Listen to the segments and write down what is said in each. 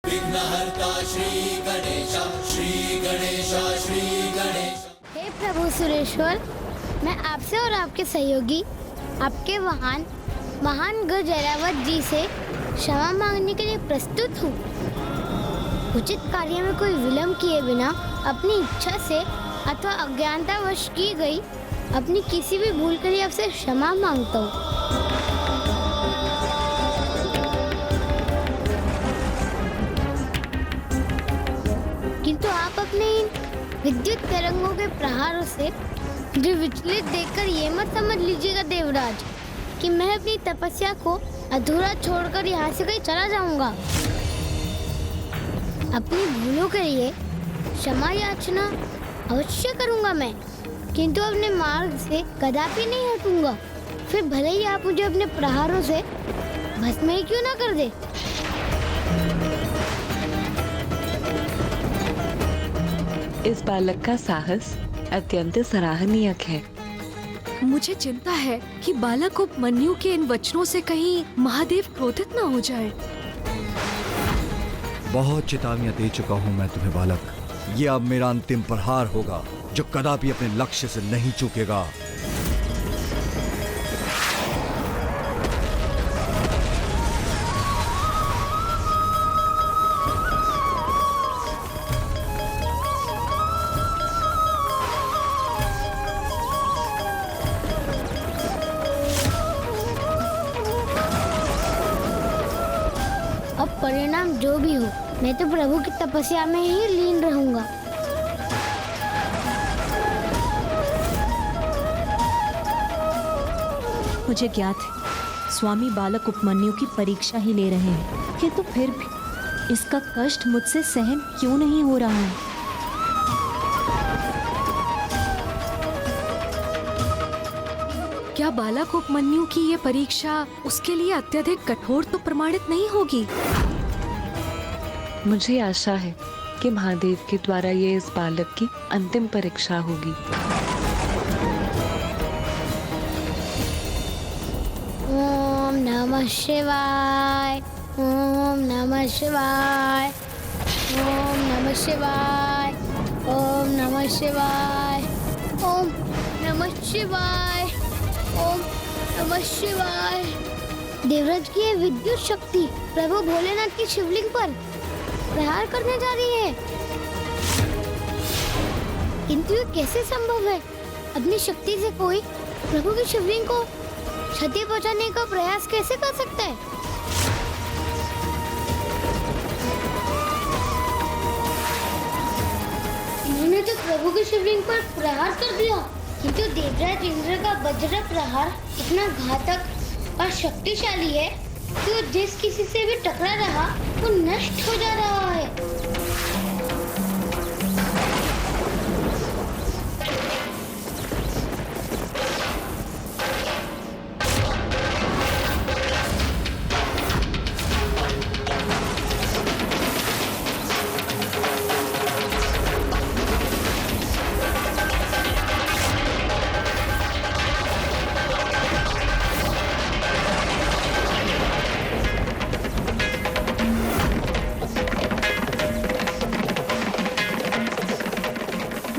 विघ्नहर्ता श्री गणेश, श्री गणेश, श्री गणेश। हे प्रभु सुरेश्वर, मैं आपसे और आपके सहयोगी, आपके वाहन महान गज ऐरावत जी से क्षमा मांगने के लिए प्रस्तुत हूँ। उचित कार्य में कोई विलंब किए बिना अपनी इच्छा से अथवा अज्ञानतावश की गई अपनी किसी भी भूल के लिए आपसे क्षमा मांगता हूँ। किंतु आप अपने इन विद्युत तरंगों के प्रहारों से मुझे विचलित देखकर ये मत समझ लीजिएगा देवराज कि मैं अपनी तपस्या को अधूरा छोड़कर यहाँ से कहीं चला जाऊंगा। अपनी भूलों के लिए क्षमा याचना अवश्य करूंगा मैं, किंतु अपने मार्ग से कदापि नहीं हटूंगा। फिर भले ही आप मुझे अपने प्रहारों से भस्म ही क्यों ना कर दे। इस बालक का साहस अत्यंत सराहनीय है। मुझे चिंता है कि बालक उपमन्यु के इन वचनों से कहीं महादेव क्रोधित न हो जाए। बहुत चेतावनियां दे चुका हूं मैं तुम्हें बालक। ये अब मेरा अंतिम प्रहार होगा जो कदापि अपने लक्ष्य से नहीं चूकेगा। अब परिणाम जो भी हो, मैं तो प्रभु की तपस्या में ही लीन रहूंगा। मुझे ज्ञात है स्वामी बालक उपमन्यु की परीक्षा ही ले रहे हैं, किंतु फिर भी इसका कष्ट मुझसे सहन क्यों नहीं हो रहा है। क्या बालक उपमन्यु की ये परीक्षा उसके लिए अत्यधिक कठोर तो प्रमाणित नहीं होगी? मुझे आशा है कि महादेव के द्वारा ये इस बालक की अंतिम परीक्षा होगी। ओम नमः शिवाय, ओम नमः शिवाय, ओम नमः शिवाय, ओम नमः शिवाय, ओम नमः शिवाय, ओम नमः शिवाय। देवराज की ये विद्युत शक्ति प्रभु भोलेनाथ की शिवलिंग पर प्रहार करने जा रही है, किंतु ये कैसे संभव है? अपनी शक्ति से कोई प्रभु की शिवलिंग को क्षति पहुंचाने का प्रयास कैसे कर सकता है? इन्होंने तो प्रभु की शिवलिंग पर प्रहार कर दिया, किंतु देवराज इंद्र का वज्र प्रहार इतना घातक और शक्तिशाली है कि वो जिस किसी से भी टकरा रहा वो नष्ट हो जा रहा है।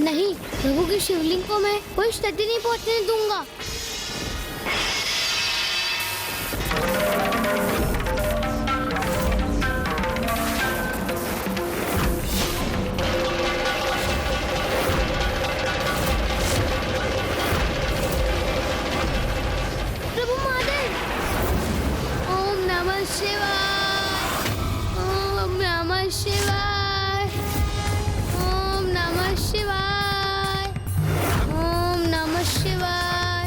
नहीं, प्रभु की शिवलिंग को मैं कोई क्षति नहीं पहुंचने दूंगा। प्रभु महादेव, ओम नमः शिवाय, ओम नमः शिवाय, ओम नमः शिवाय, ओम नमः शिवाय।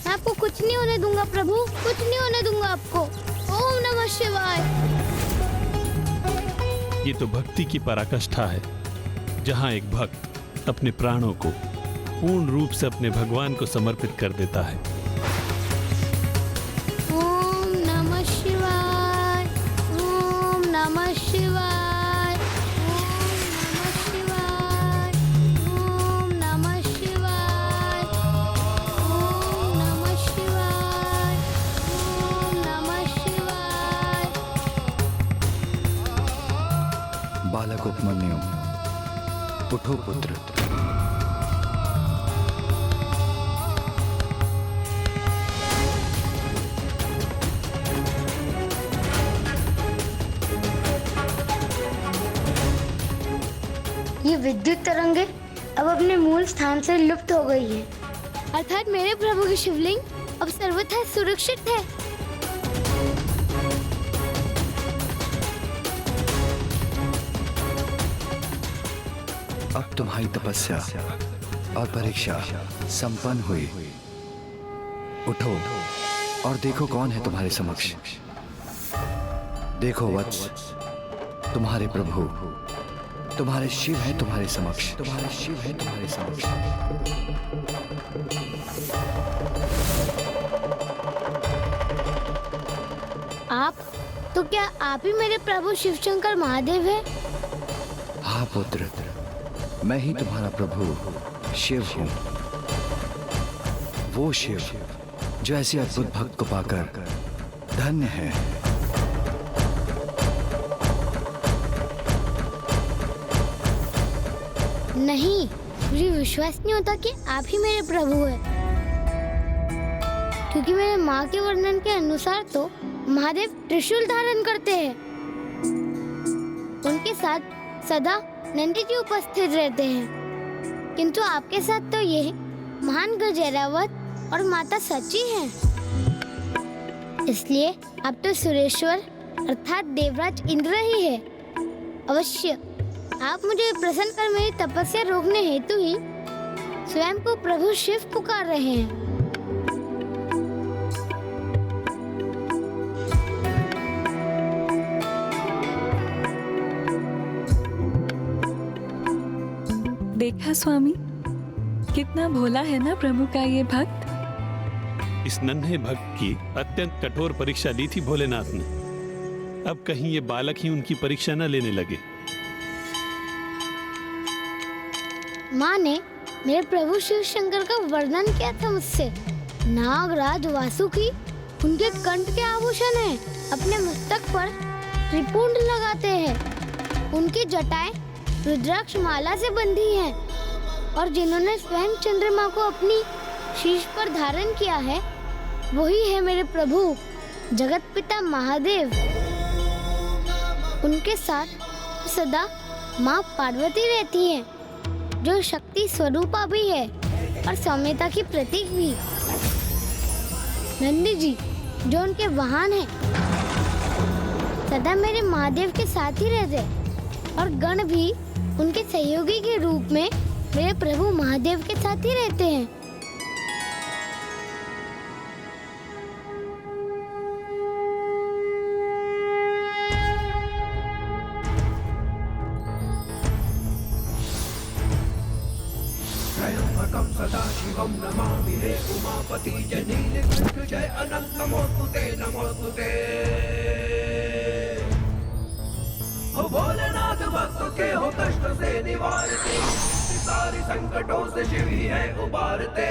मैं आपको कुछ नहीं होने दूंगा प्रभु, कुछ नहीं होने दूंगा आपको। ओम नमः शिवाय। ये तो भक्ति की पराकाष्ठा है, जहाँ एक भक्त अपने प्राणों को पूर्ण रूप से अपने भगवान को समर्पित कर देता है। ओम नमः शिवाय, ओम नमः शिवाय, ओम नमः शिवाय, ओम नमः शिवाय, ओम नमः शिवाय, ओम नमः शिवाय। उपमन्यु, उठो पुत्र। ये विद्युत तरंगे अब अपने मूल स्थान से लुप्त हो गई है, अर्थात मेरे प्रभु की शिवलिंग अब सर्वथा सुरक्षित है। अब तुम्हारी तपस्या और परीक्षा संपन्न हुई। उठो और देखो कौन है तुम्हारे समक्ष। देखो वत्स, तुम्हारे प्रभु, तुम्हारे शिव है तुम्हारे समक्ष, तुम्हारे शिव है तुम्हारे समक्ष। आप तो क्या आप ही मेरे प्रभु शिवशंकर महादेव है? हाँ पुत्र, मैं ही तुम्हारा प्रभु शिव हूँ। वो शिव जो ऐसे अद्भुत भक्त को पाकर धन्य है। नहीं, मुझे विश्वास नहीं होता कि आप ही मेरे प्रभु हैं, क्योंकि मेरे माँ के वर्णन के अनुसार तो महादेव त्रिशूल धारण करते हैं। उनके साथ सदा नंदी जी उपस्थित रहते हैं, किंतु आपके साथ तो ये महान गज ऐरावत और माता सची हैं। इसलिए अब तो सुरेश्वर अर्थात देवराज इंद्र ही है। अवश्य आप मुझे प्रसन्न कर मेरी तपस्या रोकने हेतु ही स्वयं को प्रभु शिव पुकार रहे हैं। देखा स्वामी, कितना भोला है ना प्रभु का ये भक्त। इस नन्हे भक्त की अत्यंत कठोर परीक्षा ली थी भोलेनाथ ने। अब कहीं ये बालक ही उनकी परीक्षा न लेने लगे। माँ ने मेरे प्रभु शिव शंकर का वर्णन किया था मुझसे। नागराज वासुकी उनके कंठ के आभूषण हैं, अपने मस्तक पर त्रिपुंड लगाते हैं, उनकी जटाएं रुद्राक्ष माला से बंधी हैं, और जिन्होंने स्वयं चंद्रमा को अपनी शीश पर धारण किया है वही है मेरे प्रभु जगत पिता महादेव। उनके साथ सदा माँ पार्वती रहती हैं, जो शक्ति स्वरूपा भी है और सौम्यता की प्रतीक भी। नंदी जी जो उनके वाहन हैं, सदा मेरे महादेव के साथ ही रहते हैं, और गण भी उनके सहयोगी के रूप में मेरे प्रभु महादेव के साथ ही रहते हैं। सदाशिवं नमामि हे उमापति जय नीलकंठ जय अनंत नमोस्तुते नमोस्तुते। हो भोलेनाथ भक्तों के हो कष्ट से निवारते, सारी संकटों से शिव ही है उबारते।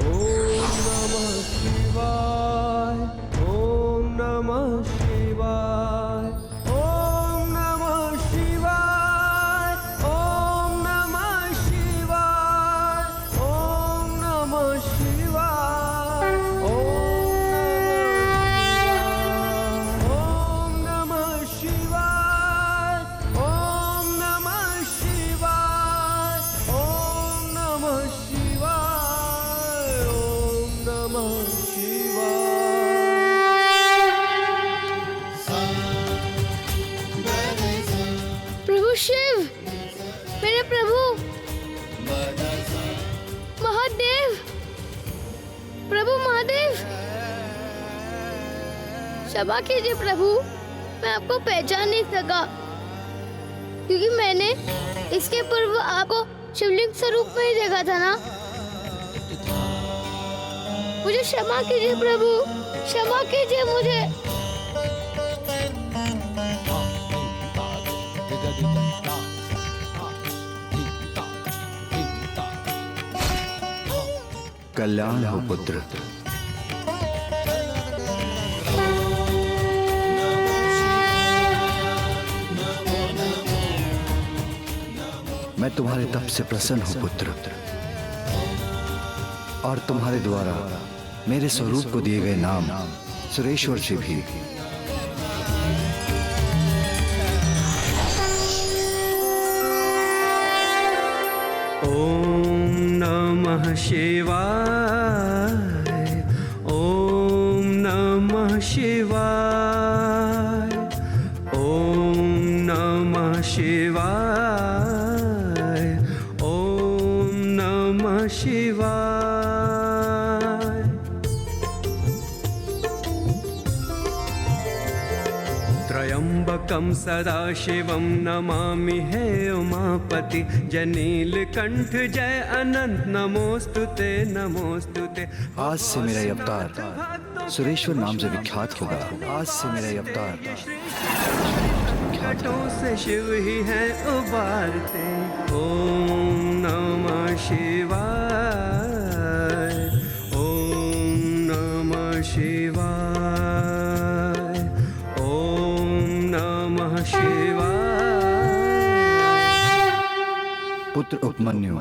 ओम नमः शिवाय, ओम नमः शिवाय, ओम नमः शिवाय, ओम नमः शिवाय, ओम नमः शिवाय, ओम नमः शिवाय, ओम नमः शिवाय, ओम नमः शिवाय, ओम नमः शिवाय। प्रभु शिव, मेरे प्रभु महादेव, प्रभु महादेव, क्षमा कीजिए प्रभु, मैं आपको पहचान नहीं सका, क्योंकि मैंने इसके पूर्व आपको शिवलिंग स्वरूप में ही देखा था ना। मुझे क्षमा कीजिए प्रभु, क्षमा कीजिए मुझे। कल्याण हो पुत्र। मैं तुम्हारे तप से प्रसन्न हूँ पुत्र, और तुम्हारे द्वारा मेरे स्वरूप को दिए गए नाम सुरेश्वर से भी ओम नमः शिवाय, ओम नमः शिवाय, ओम नमः शिवाय, ओम नमः शिवाय। त्र्यंबकं सदाशिवं नमामि हे उमापति, जनीलकंठ जय अनंत नमोस्तुते नमोस्तुते। आज से मेरा ये अवतार सुरेश्वर नाम से विख्यात होगा। आज से मेरा ये अवतार घटों से शिव ही है उबारते। ओम नमः शिवाय, ओम नमः शिवाय, ओम नमः शिवाय। पुत्र उपमन्यु,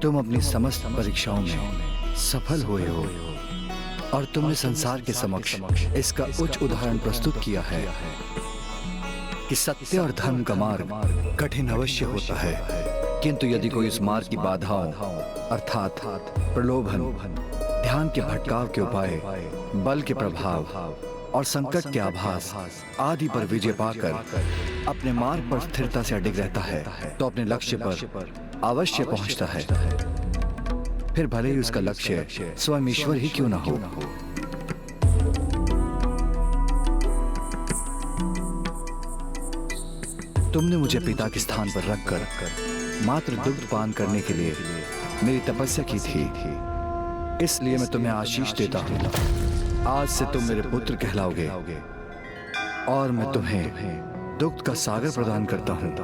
तुम अपनी समस्त परीक्षाओं में सफल हुए हो और तुमने संसार के समक्ष इसका उच्च उदाहरण प्रस्तुत किया है कि सत्य और धर्म का मार्ग कठिन अवश्य होता है, किंतु यदि कोई इस मार्ग की बाधाओं अर्थात प्रलोभन, ध्यान के भटकाव के उपाय, बल के प्रभाव और संकट के आभास आदि पर विजय पाकर अपने मार्ग पर स्थिरता से अडिग रहता है, तो अपने लक्ष्य पर अवश्य पहुंचता है, फिर भले ही उसका लक्ष्य स्वयं ईश्वर ही क्यों न हो। तुमने मुझे पिता के स्थान पर रखकर मात्र दुग्ध पान करने के लिए मेरी तपस्या की थी, इसलिए मैं तुम्हें आशीष देता हूँ। आज से तुम मेरे पुत्र कहलाओगे और मैं तुम्हें दुग्ध का सागर प्रदान करता हूँ।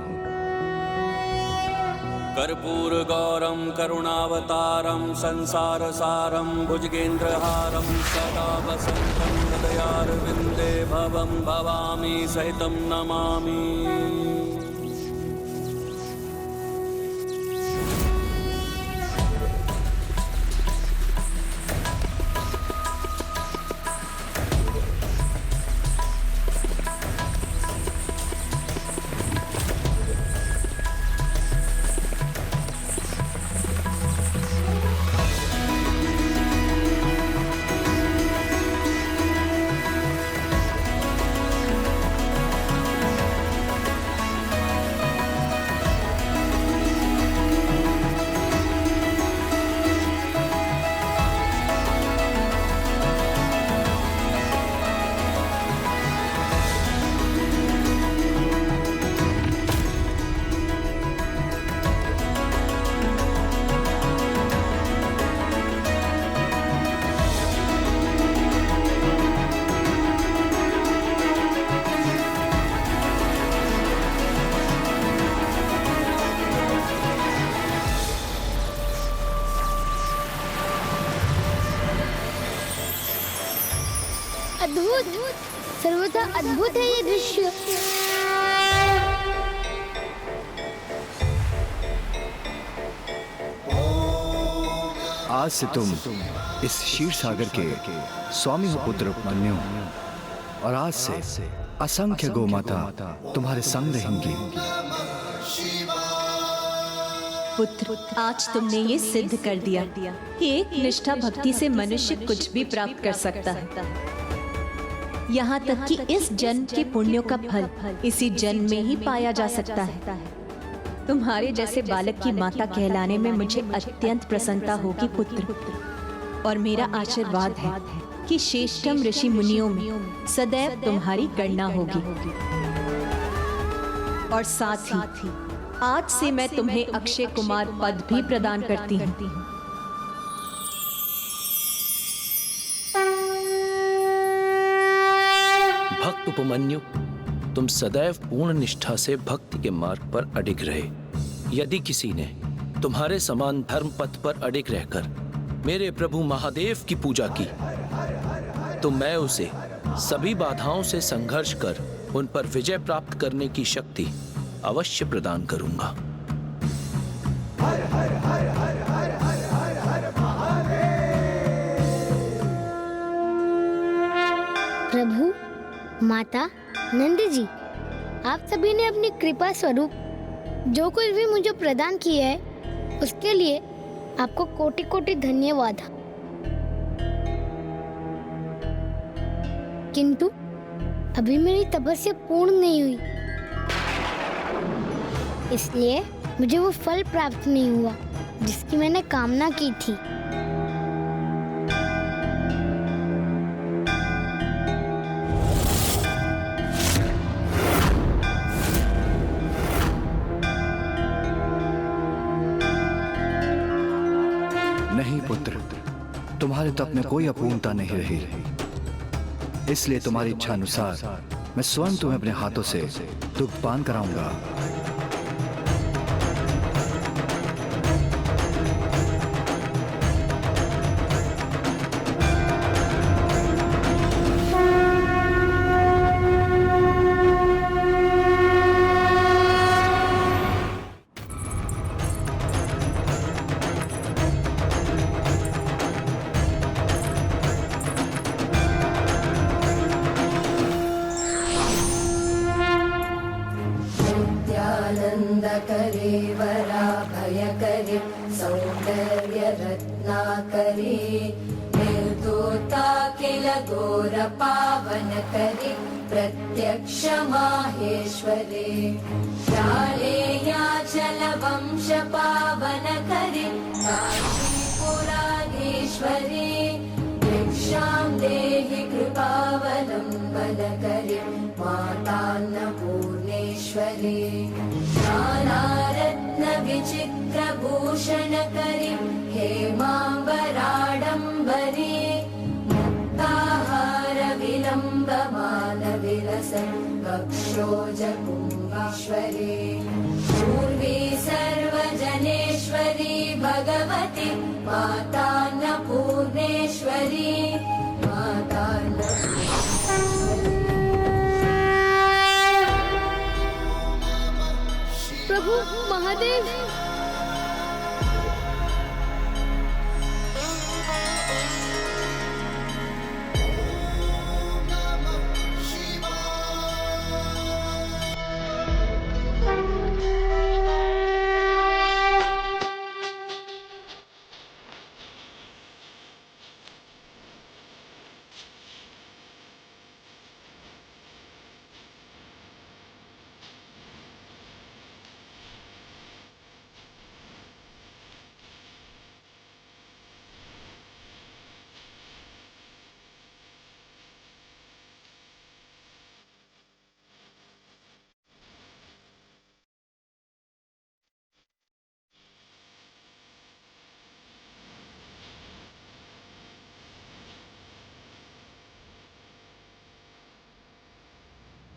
कर्पूर गौरम करुणावतारम संसार सारम भुजगेन्द्रहारम सदा वसंतम हृदयारविंदे भवम भवामी सहितम नमामि। अद्भुत, सर्वथा अद्भुत है ये दृश्य। आज से तुम इस क्षीर सागर के स्वामी हो पुत्र उपमन्यु, और आज से असंख्य गोमाता तुम्हारे संग रहेंगी। पुत्र, आज तुमने ये सिद्ध कर दिया कि एक निष्ठा भक्ति से मनुष्य कुछ भी प्राप्त कर सकता है। यहाँ तक कि इस जन्म के पुण्यों का फल इसी जन्म में ही पाया जा सकता है। तुम्हारे जैसे बालक की माता कहलाने में मुझे अत्यंत प्रसन्नता होगी पुत्र, और मेरा आशीर्वाद है कि श्रेष्ठतम ऋषि मुनियों में सदैव तुम्हारी गणना होगी। और साथ ही आज से मैं तुम्हें अक्षय कुमार पद भी प्रदान करती हूँ। भक्त उपमन्यु, तुम सदैव पूर्ण निष्ठा से भक्ति के मार्ग पर अडिग रहे। यदि किसी ने तुम्हारे समान धर्म पथ पर अडिग रहकर मेरे प्रभु महादेव की पूजा की, तो मैं उसे सभी बाधाओं से संघर्ष कर उन पर विजय प्राप्त करने की शक्ति अवश्य प्रदान करूंगा। माता, नंद जी, आप सभी ने अपनी कृपा स्वरूप जो कुछ भी मुझे प्रदान किया है उसके लिए आपको कोटि कोटि धन्यवाद। किंतु अभी मेरी तपस्या पूर्ण नहीं हुई, इसलिए मुझे वो फल प्राप्त नहीं हुआ जिसकी मैंने कामना की थी। नहीं पुत्र, तुम्हारे तप में कोई अपूर्णता नहीं रही, इसलिए तुम्हारी इच्छा अनुसार मैं स्वयं तुम्हें अपने हाथों से दुग्ध पान कराऊंगा। करे वराभयकरे सौन्दर्यरत्नाकरे निर्धूता किल घोरपावनकरे प्रत्यक्ष माहेश्वरे शालेयाचलवंशपावनकरे काशीपुराधीश्वरे भिक्षां देहि कृपावलम्बनकरे मातान्नपूर्णेश्वरे नानारत्नविचित्रभूषणकरे हेमाम्बराडम्बरे मुक्ताहारविलम्बमानविलसन् वक्षोजकुम्भेश्वरे पूर्वी सर्वजनेश्वरी भगवती मातान्नपूर्णेश्वरी प्रभु महादेव,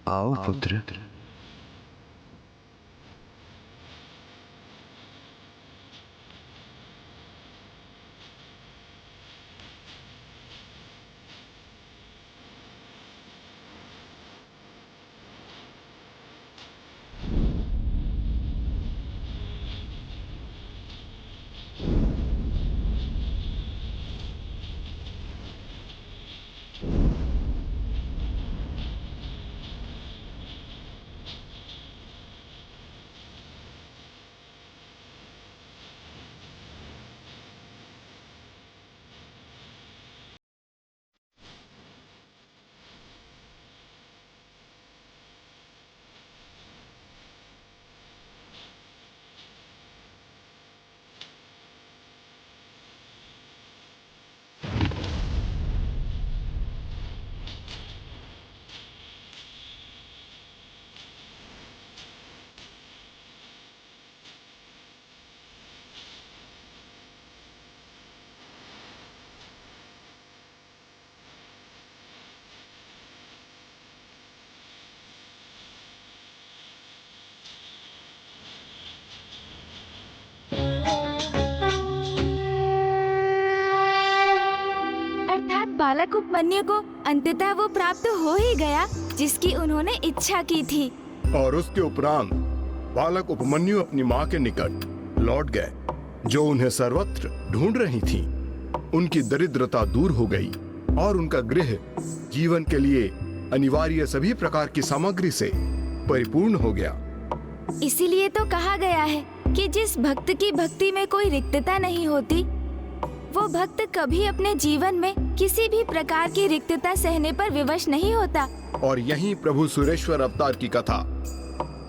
आओ पुत्र। बालक उपमन्यु को अंततः वो प्राप्त हो ही गया जिसकी उन्होंने इच्छा की थी। और उसके उपरांत बालक उपमन्यु अपनी माँ के निकट लौट गए, जो उन्हें सर्वत्र ढूंढ रही थी। उनकी दरिद्रता दूर हो गई और उनका गृह जीवन के लिए अनिवार्य सभी प्रकार की सामग्री से परिपूर्ण हो गया। इसीलिए तो कहा गया है कि जिस भक्त की भक्ति में कोई रिक्तता नहीं होती, वो भक्त कभी अपने जीवन में किसी भी प्रकार की रिक्तता सहने पर विवश नहीं होता। और यहीं प्रभु सुरेश्वर अवतार की कथा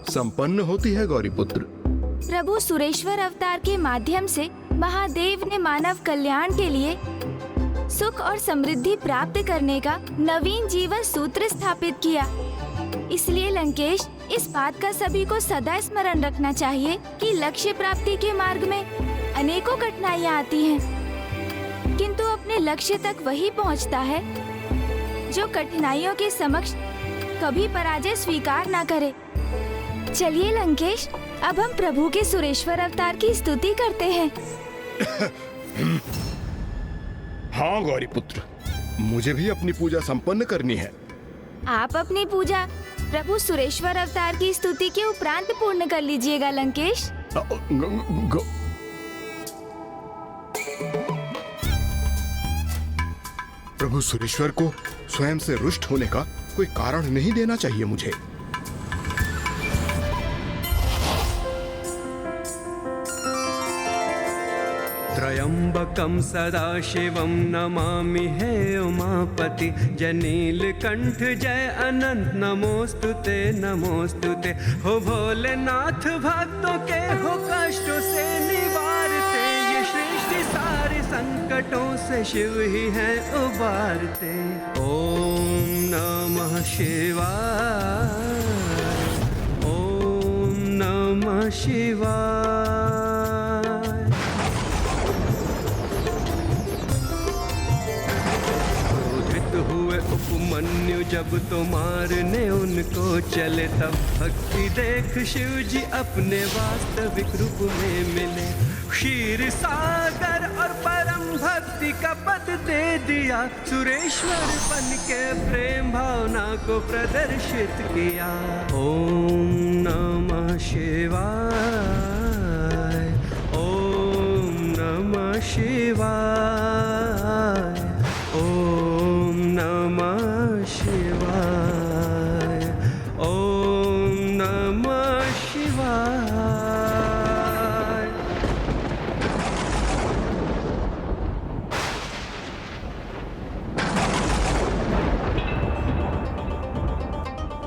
संपन्न होती है गौरीपुत्र। प्रभु सुरेश्वर अवतार के माध्यम से महादेव ने मानव कल्याण के लिए सुख और समृद्धि प्राप्त करने का नवीन जीवन सूत्र स्थापित किया। इसलिए लंकेश, इस बात का सभी को सदा स्मरण रखना चाहिए कि लक्ष्य प्राप्ति के मार्ग में अनेकों कठिनाइयाँ आती हैं, किंतु अपने लक्ष्य तक वही पहुँचता है जो कठिनाइयों के समक्ष कभी पराजय स्वीकार ना करे। चलिए लंकेश, अब हम प्रभु के सुरेश्वर अवतार की स्तुति करते हैं। हाँ गौरीपुत्र, मुझे भी अपनी पूजा संपन्न करनी है। आप अपनी पूजा प्रभु सुरेश्वर अवतार की स्तुति के उपरांत पूर्ण कर लीजिएगा लंकेश। प्रभु सुरेश्वर को स्वयं से रुष्ट होने का कोई कारण नहीं देना चाहिए मुझे। त्र्यंबकं सदाशिवं नमामि हे उमापति। जनीलकंठ जय अनंत नमोस्तुते नमोस्तुते। हो भोलेनाथ भक्तों के हो कष्टों से निवारते। ये सृष्टि सारे संकटों से शिव ही है उबारते। ओम नमः शिवाय, ओम नमः शिवाय। उपमन्यु जब तो मारने उनको चले, तब भक्ति देख शिव जी अपने वास्तविक रूप में मिले। क्षीर सागर और परम भक्ति का पद दे दिया। सुरेश्वर बन के प्रेम भावना को प्रदर्शित किया। ओम नमः शिवाय, ओम नमः शिवाय, ओम नमः शिवाय, ओम नमः शिवाय।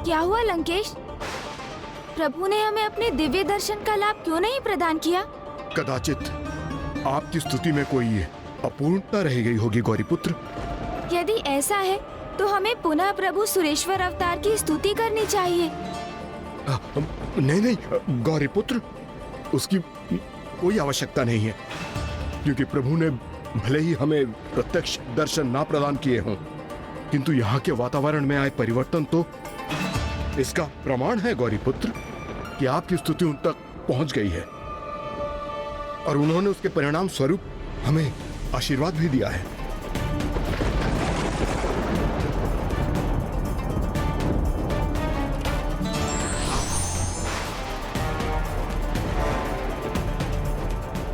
क्या हुआ लंकेश? प्रभु ने हमें अपने दिव्य दर्शन का लाभ क्यों नहीं प्रदान किया? कदाचित आपकी स्तुति में कोई अपूर्णता रह गई होगी गौरीपुत्र। यदि ऐसा है तो हमें पुनः प्रभु सुरेश्वर अवतार की स्तुति करनी चाहिए। नहीं गौरीपुत्र, उसकी कोई आवश्यकता नहीं है, क्योंकि प्रभु ने भले ही हमें प्रत्यक्ष दर्शन ना प्रदान किए हों, किंतु यहाँ के वातावरण में आए परिवर्तन तो इसका प्रमाण है गौरीपुत्र कि आपकी स्तुति उन तक पहुंच गई है और उन्होंने उसके परिणाम स्वरूप हमें आशीर्वाद भी दिया है।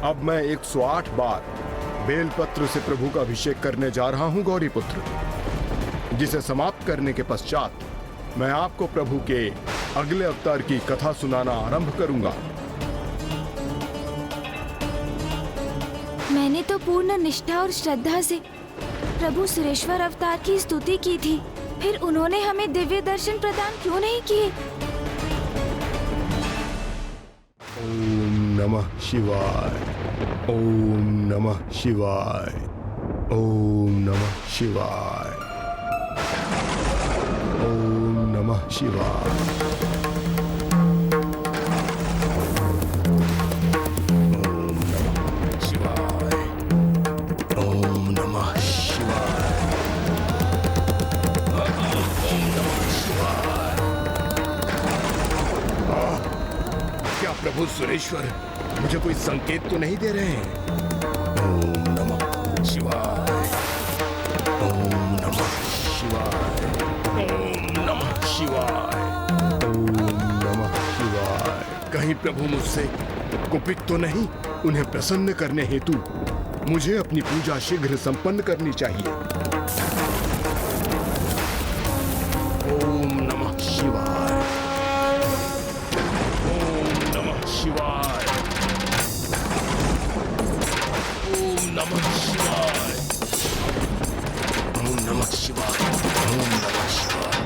अब मैं 108 बार बेलपत्र से प्रभु का अभिषेक करने जा रहा हूं गौरीपुत्र, जिसे समाप्त करने के पश्चात मैं आपको प्रभु के अगले अवतार की कथा सुनाना आरंभ करूंगा। मैंने तो पूर्ण निष्ठा और श्रद्धा से प्रभु सुरेश्वर अवतार की स्तुति की थी, फिर उन्होंने हमें दिव्य दर्शन प्रदान क्यों नहीं किए? ओम नमः शिवाय, ओम नमः शिवाय, ओम नमः शिवाय, ओम नमः शिवाय। प्रभु सुरेश्वर मुझे कोई संकेत तो नहीं दे रहे हैं? ओम नमः शिवाय, ओम नमः शिवाय, ओम नमः शिवाय, ओम नमः शिवाय। कहीं प्रभु मुझसे कुपित तो नहीं? उन्हें प्रसन्न करने हेतु मुझे अपनी पूजा शीघ्र संपन्न करनी चाहिए। शिवाय। ओम नमः शिवाय। ओम नमः शिवाय। ओम नमः शिवाय। ओम नमः शिवाय।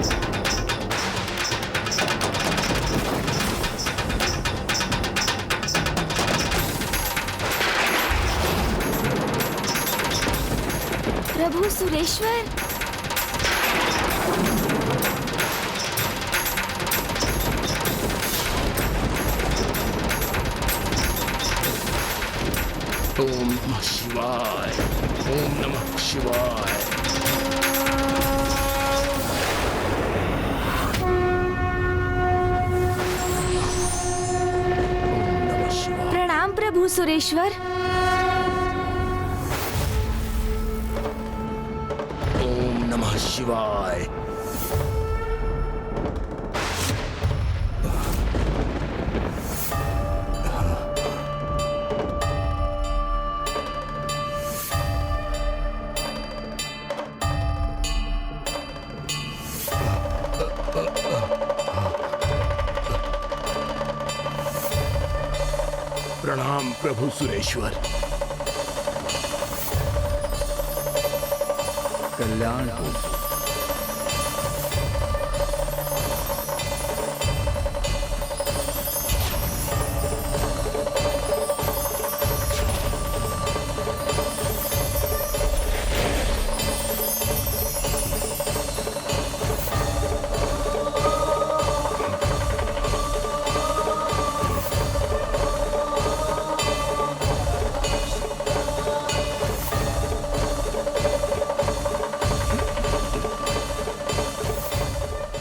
प्रभु सुरेश्वर, ओम नमः शिवाय। ओम नमः शिवाय। ओम नमः शिवाय। प्रणाम प्रभु सुरेश्वर। ओम नमः शिवाय। प्रणाम प्रभु सुरेश्वर। कल्याण हो।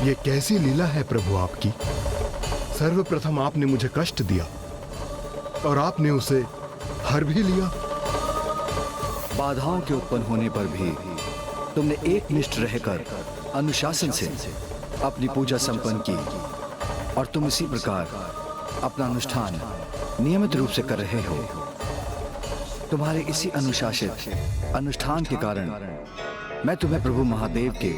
ये कैसी लीला है प्रभु आपकी। सर्वप्रथम आपने मुझे कष्ट दिया और आपने उसे हर भी लिया। बाधाओं के उत्पन्न होने पर भी तुमने एकनिष्ठ रहकर अनुशासन से अपनी पूजा संपन्न की और तुम इसी प्रकार अपना अनुष्ठान नियमित रूप से कर रहे हो। तुम्हारे इसी अनुशासित अनुष्ठान के कारण मैं तुम्हें प्रभु महादेव के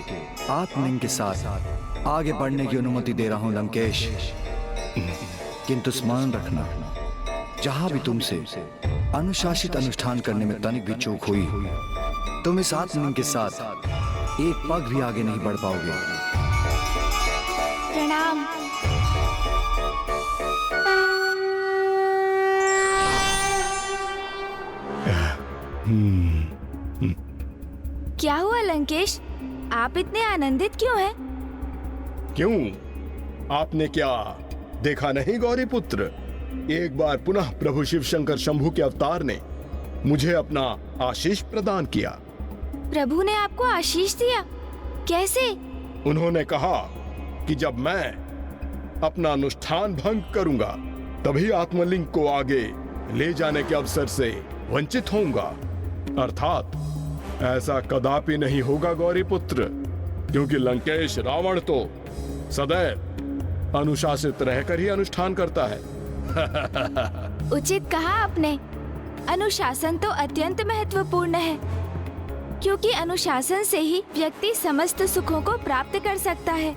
आत्मलिंग के साथ आगे बढ़ने की अनुमति दे रहा हूं लंकेश। किंतु स्मरण रखना, जहां भी तुमसे अनुशासित अनुष्ठान करने में तनिक भी चूक हुई, तुम इस आत्मलिंग के साथ एक पग भी आगे नहीं बढ़ पाओगे। प्रणाम। क्या हुआ लंकेश, आप इतने आनंदित क्यों हैं? क्यों, आपने क्या देखा नहीं गौरी पुत्र? एक बार पुनः प्रभु शिव शंकर शंभू के अवतार ने मुझे अपना आशीष प्रदान किया। प्रभु ने आपको आशीष दिया? कैसे? उन्होंने कहा कि जब मैं अपना अनुष्ठान भंग करूंगा तभी आत्मलिंग को आगे ले जाने के अवसर से वंचित होऊंगा। अर्थात ऐसा कदापि नहीं होगा गौरी पुत्र, क्योंकि लंकेश रावण तो सदैव अनुशासित रहकर ही अनुष्ठान करता है। उचित कहा आपने। अनुशासन तो अत्यंत महत्वपूर्ण है, क्योंकि अनुशासन से ही व्यक्ति समस्त सुखों को प्राप्त कर सकता है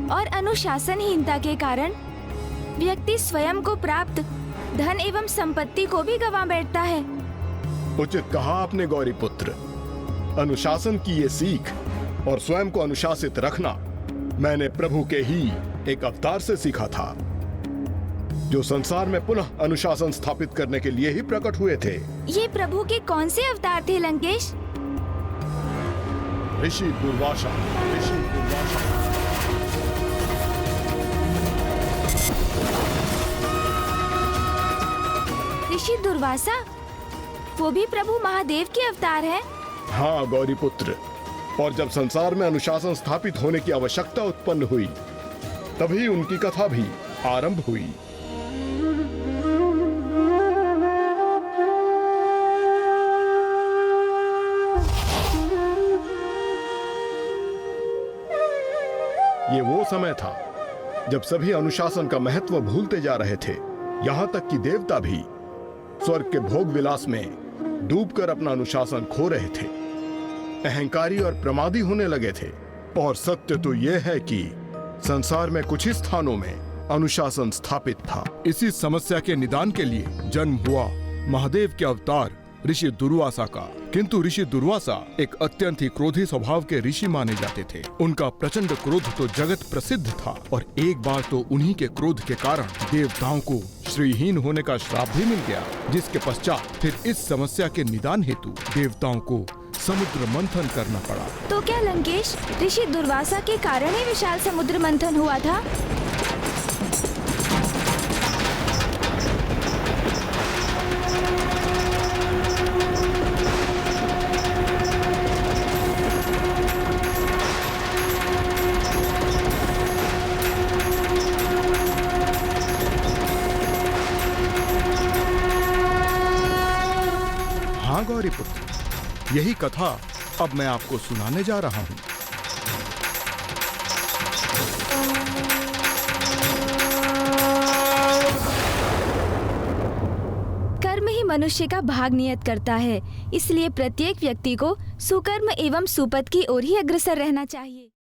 और अनुशासनहीनता के कारण व्यक्ति स्वयं को प्राप्त धन एवं संपत्ति को भी गंवा बैठता है। उचित कहा आपने गौरी पुत्र। अनुशासन की ये सीख और स्वयं को अनुशासित रखना मैंने प्रभु के ही एक अवतार से सीखा था, जो संसार में पुनः अनुशासन स्थापित करने के लिए ही प्रकट हुए थे। ये प्रभु के कौन से अवतार थे लंकेश? ऋषि दुर्वासा। ऋषि दुर्वासा। ऋषि दुर्वासा, वो भी प्रभु महादेव के अवतार हैं? हाँ गौरी पुत्र, और जब संसार में अनुशासन स्थापित होने की आवश्यकता उत्पन्न हुई, तभी उनकी कथा भी आरंभ हुई। ये वो समय था जब सभी अनुशासन का महत्व भूलते जा रहे थे। यहां तक कि देवता भी स्वर्ग के भोग विलास में डूबकर अपना अनुशासन खो रहे थे, अहंकारी और प्रमादी होने लगे थे। और सत्य तो यह है कि संसार में कुछ ही स्थानों में अनुशासन स्थापित था। इसी समस्या के निदान के लिए जन्म हुआ महादेव के अवतार ऋषि दुर्वासा का। किंतु ऋषि दुर्वासा एक अत्यंत ही क्रोधी स्वभाव के ऋषि माने जाते थे। उनका प्रचंड क्रोध तो जगत प्रसिद्ध था और एक बार तो उन्हीं के क्रोध के कारण देवताओं को श्रीहीन होने का श्राप भी मिल गया, जिसके पश्चात फिर इस समस्या के निदान हेतु देवताओं को समुद्र मंथन करना पड़ा। तो क्या लंकेश, ऋषि दुर्वासा के कारण ही विशाल समुद्र मंथन हुआ था? हाँ गौरी पुत्र, यही कथा अब मैं आपको सुनाने जा रहा हूँ। कर्म ही मनुष्य का भाग नियत करता है, इसलिए प्रत्येक व्यक्ति को सुकर्म एवं सुपथ की ओर ही अग्रसर रहना चाहिए।